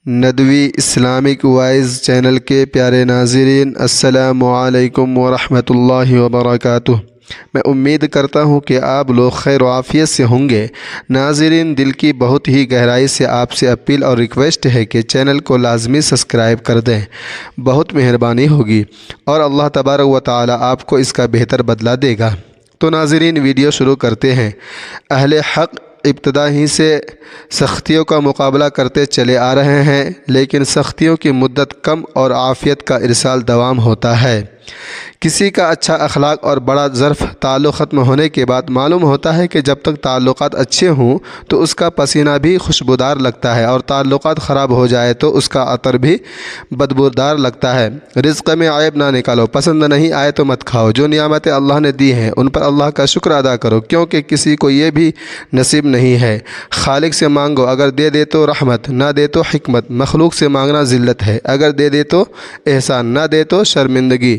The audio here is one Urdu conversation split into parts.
ندوی اسلامک وائز چینل کے پیارے ناظرین، السلام علیکم ورحمۃ اللہ وبرکاتہ۔ میں امید کرتا ہوں کہ آپ لوگ خیر و عافیت سے ہوں گے۔ ناظرین، دل کی بہت ہی گہرائی سے آپ سے اپیل اور ریکویسٹ ہے کہ چینل کو لازمی سبسکرائب کر دیں، بہت مہربانی ہوگی اور اللہ تبارک و تعالی آپ کو اس کا بہتر بدلہ دے گا۔ تو ناظرین، ویڈیو شروع کرتے ہیں۔ اہل حق ابتدا ہی سے سختیوں کا مقابلہ کرتے چلے آ رہے ہیں، لیکن سختیوں کی مدت کم اور عافیت کا ارسال دوام ہوتا ہے۔ کسی کا اچھا اخلاق اور بڑا ظرف تعلق ختم ہونے کے بعد معلوم ہوتا ہے کہ جب تک تعلقات اچھے ہوں تو اس کا پسینہ بھی خوشبودار لگتا ہے، اور تعلقات خراب ہو جائے تو اس کا عطر بھی بدبودار لگتا ہے۔ رزق میں عیب نہ نکالو، پسند نہیں آئے تو مت کھاؤ۔ جو نعمتیں اللہ نے دی ہیں ان پر اللہ کا شکر ادا کرو، کیونکہ کسی کو یہ بھی نصیب نہیں ہے۔ خالق سے مانگو، اگر دے دے تو رحمت، نہ دے تو حکمت۔ مخلوق سے مانگنا ذلت ہے، اگر دے دے تو احسان، نہ دے تو شرمندگی۔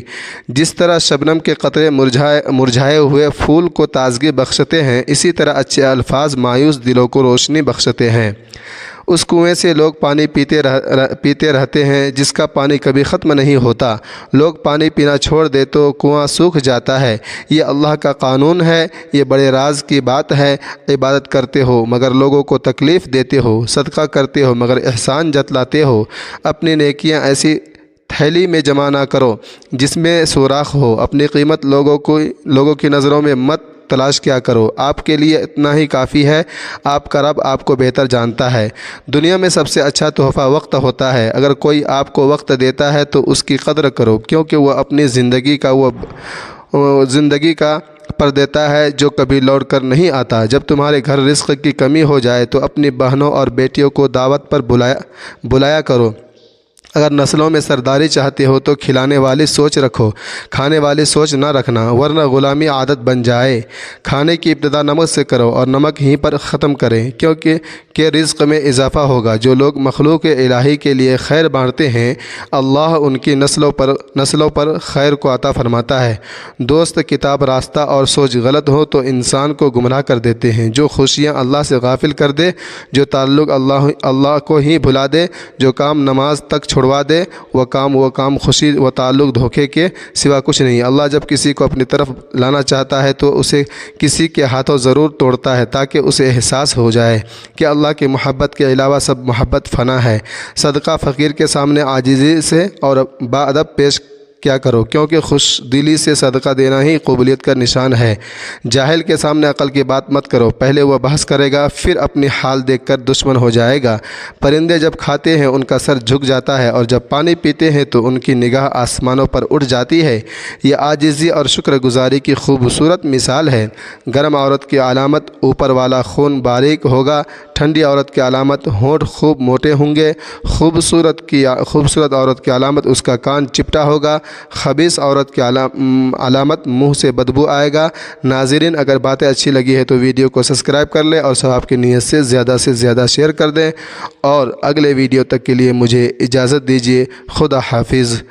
جس طرح شبنم کے قطرے مرجھائے ہوئے پھول کو تازگی بخشتے ہیں، اسی طرح اچھے الفاظ مایوس دلوں کو روشنی بخشتے ہیں۔ اس کنویں سے لوگ پانی پیتے رہتے ہیں جس کا پانی کبھی ختم نہیں ہوتا۔ لوگ پانی پینا چھوڑ دے تو کنواں سوکھ جاتا ہے۔ یہ اللہ کا قانون ہے، یہ بڑے راز کی بات ہے۔ عبادت کرتے ہو مگر لوگوں کو تکلیف دیتے ہو، صدقہ کرتے ہو مگر احسان جتلاتے ہو۔ اپنی نیکیاں ایسی تھیلی میں جمع نہ کرو جس میں سوراخ ہو۔ اپنی قیمت لوگوں کی نظروں میں مت تلاش کیا کرو، آپ کے لیے اتنا ہی کافی ہے۔ آپ کا رب آپ کو بہتر جانتا ہے۔ دنیا میں سب سے اچھا تحفہ وقت ہوتا ہے۔ اگر کوئی آپ کو وقت دیتا ہے تو اس کی قدر کرو، کیونکہ وہ اپنی زندگی کا پر دیتا ہے جو کبھی لوٹ کر نہیں آتا۔ جب تمہارے گھر رزق کی کمی ہو جائے تو اپنی بہنوں اور بیٹیوں کو دعوت پر بلایا کرو۔ اگر نسلوں میں سرداری چاہتے ہو تو کھلانے والی سوچ رکھو، کھانے والی سوچ نہ رکھنا، ورنہ غلامی عادت بن جائے۔ کھانے کی ابتدا نمک سے کرو اور نمک ہی پر ختم کریں، کیونکہ رزق میں اضافہ ہوگا۔ جو لوگ مخلوق الہی کے لیے خیر بانٹتے ہیں، اللہ ان کی نسلوں پر خیر کو عطا فرماتا ہے۔ دوست، کتاب، راستہ اور سوچ غلط ہو تو انسان کو گمراہ کر دیتے ہیں۔ جو خوشیاں اللہ سے غافل کر دے، جو تعلق اللہ کو ہی بھلا دے، جو کام نماز تک چھڑوا دے، وہ کام خوشی و تعلق دھوکے کے سوا کچھ نہیں۔ اللہ جب کسی کو اپنی طرف لانا چاہتا ہے تو اسے کسی کے ہاتھوں ضرور توڑتا ہے، تاکہ اسے احساس ہو جائے کہ اللہ کی محبت کے علاوہ سب محبت فنا ہے۔ صدقہ فقیر کے سامنے عاجزی سے اور باادب پیش کیا کرو، کیونکہ خوش دلی سے صدقہ دینا ہی قبولیت کا نشان ہے۔ جاہل کے سامنے عقل کی بات مت کرو، پہلے وہ بحث کرے گا پھر اپنی حال دیکھ کر دشمن ہو جائے گا۔ پرندے جب کھاتے ہیں ان کا سر جھک جاتا ہے، اور جب پانی پیتے ہیں تو ان کی نگاہ آسمانوں پر اٹھ جاتی ہے۔ یہ عاجزی اور شکر گزاری کی خوبصورت مثال ہے۔ گرم عورت کی علامت اوپر والا خون باریک ہوگا، ٹھنڈی عورت کی علامت ہونٹ خوب موٹے ہوں گے، خوبصورت عورت کی علامت اس کا کان چپٹا ہوگا، خبیث عورت کی علامت منہ سے بدبو آئے گا۔ ناظرین، اگر باتیں اچھی لگی ہے تو ویڈیو کو سبسکرائب کر لیں اور ثواب کی نیت سے زیادہ شیئر کر دیں، اور اگلے ویڈیو تک کے لیے مجھے اجازت دیجیے۔ خدا حافظ۔